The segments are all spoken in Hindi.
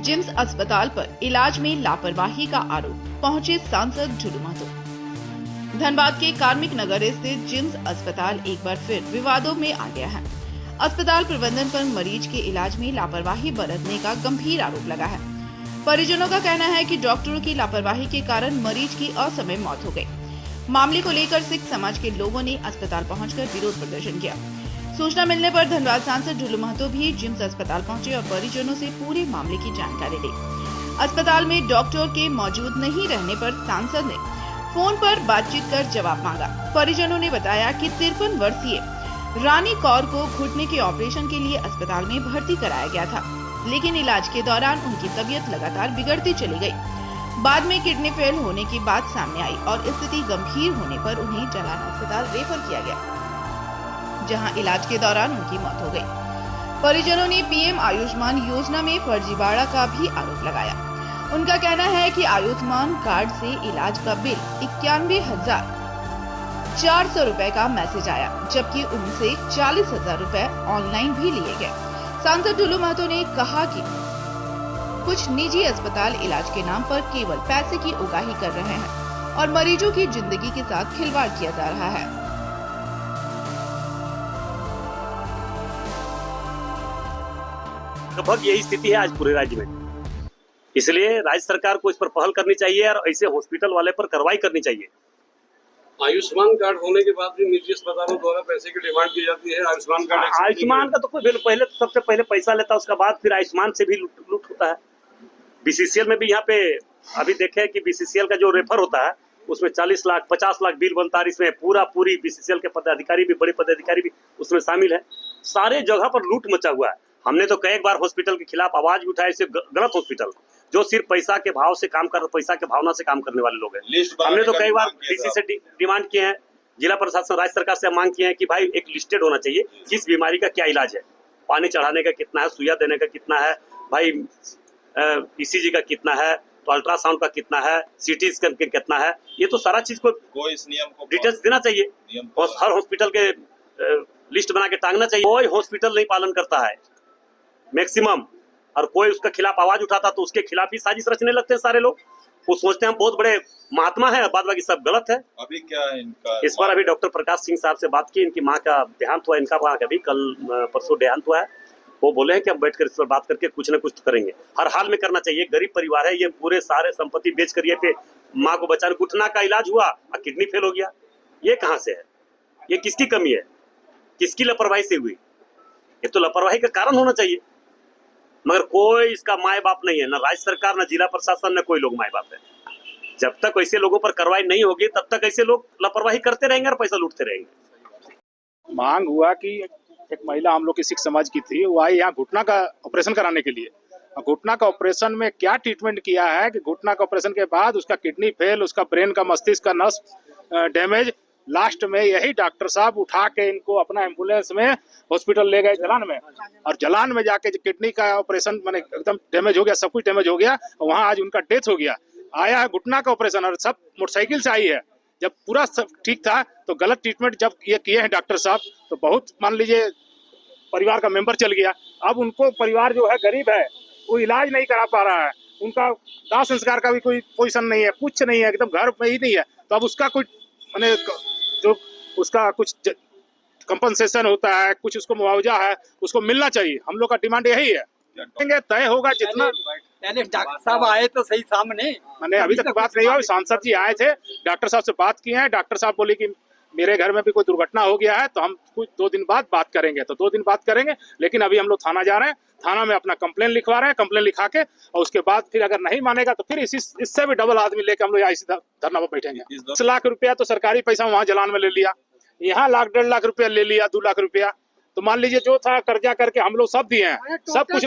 जिम्स अस्पताल पर इलाज में लापरवाही का आरोप, पहुंचे सांसद झुलू महतो। धनबाद के कार्मिक नगर स्थित जिम्स अस्पताल एक बार फिर विवादों में आ गया है। अस्पताल प्रबंधन पर मरीज के इलाज में लापरवाही बरतने का गंभीर आरोप लगा है। परिजनों का कहना है कि डॉक्टरों की लापरवाही के कारण मरीज की असमय मौत हो गई। मामले को लेकर सिख समाज के लोगों ने अस्पताल पहुंचकर विरोध प्रदर्शन किया। सूचना मिलने पर धनबाद सांसद झुलू महतो भी जिम्स अस्पताल पहुंचे और परिजनों से पूरे मामले की जानकारी ली। अस्पताल में डॉक्टर के मौजूद नहीं रहने पर सांसद ने फोन पर बातचीत कर जवाब मांगा। परिजनों ने बताया कि 53 वर्षीय रानी कौर को घुटने के ऑपरेशन के लिए अस्पताल में भर्ती कराया गया था, लेकिन इलाज के दौरान उनकी तबीयत लगातार बिगड़ती चली गई। बाद में किडनी फेल होने की बात सामने आई और स्थिति गंभीर होने पर उन्हें जलान अस्पताल रेफर किया गया, जहां इलाज के दौरान उनकी मौत हो गई। परिजनों ने पीएम आयुष्मान योजना में फर्जीवाड़ा का भी आरोप लगाया। उनका कहना है कि आयुष्मान कार्ड से इलाज का बिल 91,400 रुपए का मैसेज आया, जबकि उनसे 40,000 रुपए ऑनलाइन भी लिए गए। सांसद झुलू महतो ने कहा कि कुछ निजी अस्पताल इलाज के नाम पर केवल पैसे की उगाही कर रहे हैं और मरीजों की जिंदगी के साथ खिलवाड़ किया जा रहा है। लगभग यही स्थिति है आज पूरे राज्य में। इसलिए राज्य सरकार को इस पर पहल करनी चाहिए और ऐसे हॉस्पिटल वाले पर कार्रवाई करनी चाहिए। आयुष्मान कार्ड होने के बाद भी निजी अस्पतालों द्वारा पैसे की डिमांड की जाती है। आयुष्मान का तो कोई पहले तो सबसे पहले पैसा लेता है, उसके बाद फिर आयुष्मान से भी लूट होता है। बीसीसीएल में भी यहाँ पे अभी देखे कि बीसीसीएल का जो रेफर होता है उसमें 40 लाख 50 लाख बिल बनता है। इसमें पूरी बीसीसीएल के पदाधिकारी भी, बड़े पदाधिकारी भी उसमें शामिल है। सारे जगह पर लूट मचा हुआ है। हमने तो कई बार हॉस्पिटल के खिलाफ आवाज भी उठाई। इसे गलत हॉस्पिटल जो सिर्फ पैसा के भाव से काम कर, पैसा के भावना से काम करने वाले लोग हैं। हमने तो कई बार डीसी से डिमांड किए हैं, जिला प्रशासन राज्य सरकार से मांग किए हैं कि भाई एक लिस्टेड होना चाहिए किस बीमारी का क्या इलाज है, पानी चढ़ाने का कितना है, सुइया देने का कितना है, भाई ईसीजी का कितना है, तो अल्ट्रासाउंड का कितना है, सीटी स्कैन का कितना है। ये तो सारा चीज को इस नियम को डिटेल्स देना चाहिए और हर हॉस्पिटल के लिस्ट बना के टांगना चाहिए। कोई हॉस्पिटल नहीं पालन करता है मैक्सिमम, और कोई उसके खिलाफ आवाज उठाता तो उसके खिलाफ ही साजिश रचने लगते हैं सारे लोग। वो सोचते हैं हम बहुत बड़े महात्मा हैं, बाद बाकी सब गलत है। अभी क्या है इनका? इस बार अभी डॉक्टर प्रकाश सिंह साहब से बात की, इनकी माँ का देहांत हुआ, इनका माँ का भी कल परसों देहांत हुआ है। वो बोले हैं कि हम बैठकर इस पर बात करके कुछ न कुछ तो करेंगे। हर हाल में करना चाहिए। गरीब परिवार है, ये पूरे सारे संपत्ति बेच कर ये पे माँ को बचाने, घुटना का इलाज हुआ और किडनी फेल हो गया। ये कहाँ से है? ये किसकी कमी है? किसकी लापरवाही से हुई? ये तो लापरवाही का कारण होना चाहिए, मगर कोई इसका माए बाप नहीं है। न राज्य सरकार, न जिला प्रशासन, न कोई लोग माए बाप है। जब तक ऐसे लोगों पर कार्रवाई नहीं होगी तब तक ऐसे लोग लापरवाही करते रहेंगे और पैसा लूटते रहेंगे। मांग हुआ कि एक महिला हम लोग की सिख समाज की थी, वो आई यहाँ घुटना का ऑपरेशन कराने के लिए। घुटना का ऑपरेशन में क्या ट्रीटमेंट किया है कि घुटना का ऑपरेशन के बाद उसका किडनी फेल, उसका ब्रेन का मस्तिष्क का नस डैमेज, लास्ट में यही डॉक्टर साहब उठा के इनको अपना एम्बुलेंस में हॉस्पिटल ले गए जलान में, और जलान में जाके किडनी का ऑपरेशन मैंने एकदम डैमेज हो गया, सब कुछ डैमेज हो गया। वहाँ आज उनका डेथ हो गया। आया है घुटना का ऑपरेशन और सब मोटरसाइकिल से आई है। जब पूरा सब ठीक था तो गलत ट्रीटमेंट जब ये किए हैं डॉक्टर साहब, तो बहुत मान लीजिए परिवार का मेंबर चल गया। अब उनको परिवार जो है गरीब है, वो इलाज नहीं करा पा रहा है, उनका दाह संस्कार का भी कोई पोजीशन नहीं है, कुछ नहीं है, एकदम घर में ही नहीं है। तो अब उसका कुछ मैंने जो उसका कुछ कंपनसेशन होता है, कुछ उसको मुआवजा है, उसको मिलना चाहिए। हम लोग का डिमांड यही है। तय होगा जितना। पहले डॉक्टर साहब आए तो सही सामने, मैंने अभी तक बात नहीं हुआ। सांसद जी आए थे, डॉक्टर साहब से बात किए हैं। डॉक्टर साहब बोले कि मेरे घर में भी कोई दुर्घटना हो गया है तो हम कुछ 2 दिन बाद बात करेंगे। तो 2 दिन बात करेंगे, लेकिन अभी हम लोग थाना जा रहे हैं, थाना में अपना कंप्लेन लिखवा रहे हैं। कंप्लेन लिखा के और उसके बाद फिर अगर नहीं मानेगा तो फिर इससे भी डबल आदमी लेके हम लोग यहाँ इसी धरना पर बैठेंगे। 10 लाख रुपया तो सरकारी पैसा वहाँ जलान में ले लिया, यहाँ 1.5 लाख रुपया ले लिया, 2 लाख रुपया। तो मान लीजिए जो था कर्जा करके हम लोग सब दिए हैं, सब कुछ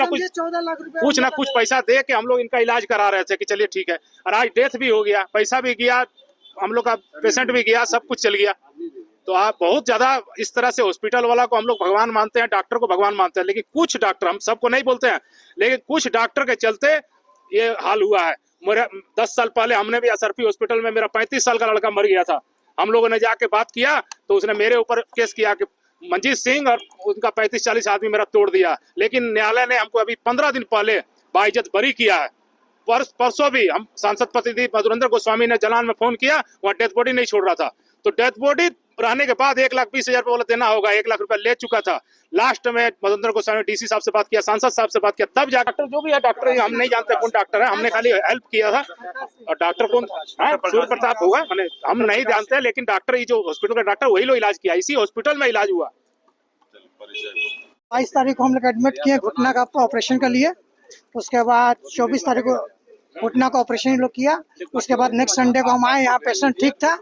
ना कुछ पैसा दे के हम लोग इनका इलाज करा रहे थे कि चलिए ठीक है। और आज डेथ भी हो गया, पैसा भी गया, हम लोग का पेशेंट भी गया, सब कुछ चल गया। तो आप बहुत ज्यादा इस तरह से हॉस्पिटल वाला को हम लोग भगवान मानते हैं, डॉक्टर को भगवान मानते हैं, लेकिन कुछ डॉक्टर, हम सबको नहीं बोलते हैं, लेकिन कुछ डॉक्टर के चलते ये हाल हुआ है। मेरा 10 साल पहले हमने भी SRP हॉस्पिटल में, मेरा 35 साल का लड़का मर गया था। हम लोगों ने जाके बात किया तो उसने मेरे ऊपर केस किया कि मंजीत सिंह और उनका 35-40 आदमी मेरा तोड़ दिया। लेकिन न्यायालय ने हमको अभी 15 दिन पहले बाइज्जत बरी किया है। परसों भी हम सांसद प्रतिनिधि मधुरेंद्र गोस्वामी ने जलान में फोन किया, वहाँ डेथ बॉडी नहीं छोड़ रहा था, तो डेथ बॉडी रहने के बाद 1,20,000 रुपये बोला देना होगा, 1 लाख रुपया ले चुका था। लास्ट में मधुरेंद्र गोस्वामी ने डीसी साहब से बात किया, सांसद साहब से बात किया, तब जा डॉक्टर जो भी है, डॉक्टर हम नहीं जानते कौन डॉक्टर है, हमने खाली हेल्प किया था। और डॉक्टर कौन था? सूर्य प्रताप होगा, मैंने हम नहीं जानते, लेकिन डॉक्टर ये जो हॉस्पिटल का डॉक्टर वही लोग इलाज किया, इसी हॉस्पिटल में इलाज हुआ। 22 तारीख को हम लोग एडमिट किए घुटना का ऑपरेशन के लिए। उसके बाद 24 तारीख को घुटना का ऑपरेशन लोग किया। उसके बाद नेक्स्ट संडे को हम आए, यहाँ पेशेंट ठीक था,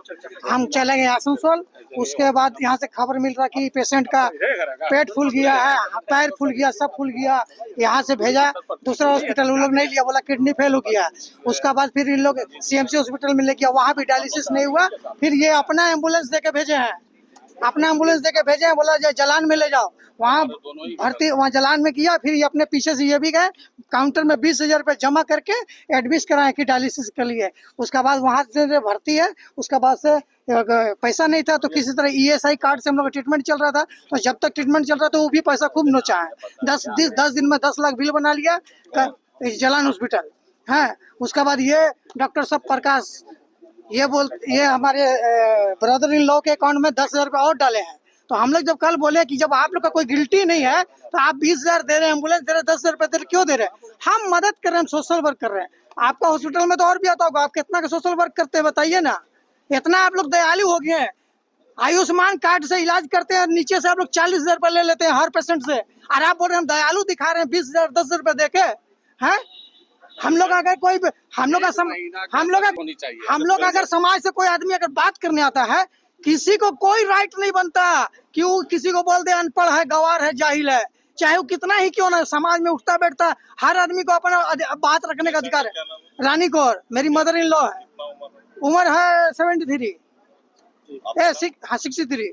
हम चले गए आसनसोल। उसके बाद यहाँ से खबर मिल रहा कि पेशेंट का पेट फूल गया है, पैर फूल गया, सब फूल गया। यहाँ से भेजा दूसरा हॉस्पिटल, उन लोग नहीं लिया, बोला किडनी फेल हो गया। उसके बाद फिर इन लोग CMC हॉस्पिटल में ले गया, वहाँ भी डायलिसिस नहीं हुआ। फिर ये अपना एम्बुलेंस दे के भेजे हैं, अपना एम्बुलेंस देके भेजे हैं, बोला जलान में ले जाओ, वहाँ भर्ती, वहाँ जलान में किया। फिर ये अपने पीछे से ये भी गए काउंटर में 20,000 रुपये जमा करके एडमिट कराए कि डायलिसिस के लिए। उसके बाद वहाँ से भर्ती है, उसके बाद से पैसा नहीं था, तो किसी तरह ESI कार्ड से हम लोग ट्रीटमेंट चल रहा था। तो जब तक ट्रीटमेंट चल रहा था वो भी पैसा खूब नोचा है। 10 दिन में 10 लाख बिल बना लिया जलान हॉस्पिटल है। उसके बाद ये डॉक्टर साहब प्रकाश ये हमारे ब्रदर इन लॉ के अकाउंट में 10,000 रुपये और डाले हैं। तो हम लोग जब कल बोले कि जब आप लोग का कोई गिल्टी नहीं है तो आप 20,000 दे रहे हैं, एम्बुलेंस दे रहे हैं, 10,000 रुपये दे रहे, क्यों दे रहे हैं? हम मदद कर रहे हैं, हम सोशल वर्क कर रहे हैं। आपका हॉस्पिटल में तो और भी आता होगा, आप कितना का सोशल वर्क करते हैं बताइए ना। इतना आप लोग दयालु हो गए हैं, आयुष्मान कार्ड से इलाज करते हैं, नीचे से आप लोग 40,000 रुपये ले लेते हैं हर पेशेंट से, और आप बोल रहे हैं हम दयालु दिखा रहे हैं 20,000 10,000 रुपये दे के हैं। हम लोग अगर कोई हम लोग अगर समाज से कोई आदमी अगर बात करने आता है, किसी को कोई राइट नहीं बनता कि वो किसी को बोल दे अनपढ़ है, गवार है, जाहिल है, चाहे वो कितना ही क्यों ना समाज में उठता बैठता, हर आदमी को अपना बात रखने का अधिकार है। रानी कौर मेरी मदर इन लॉ है, उम्र है 73 63।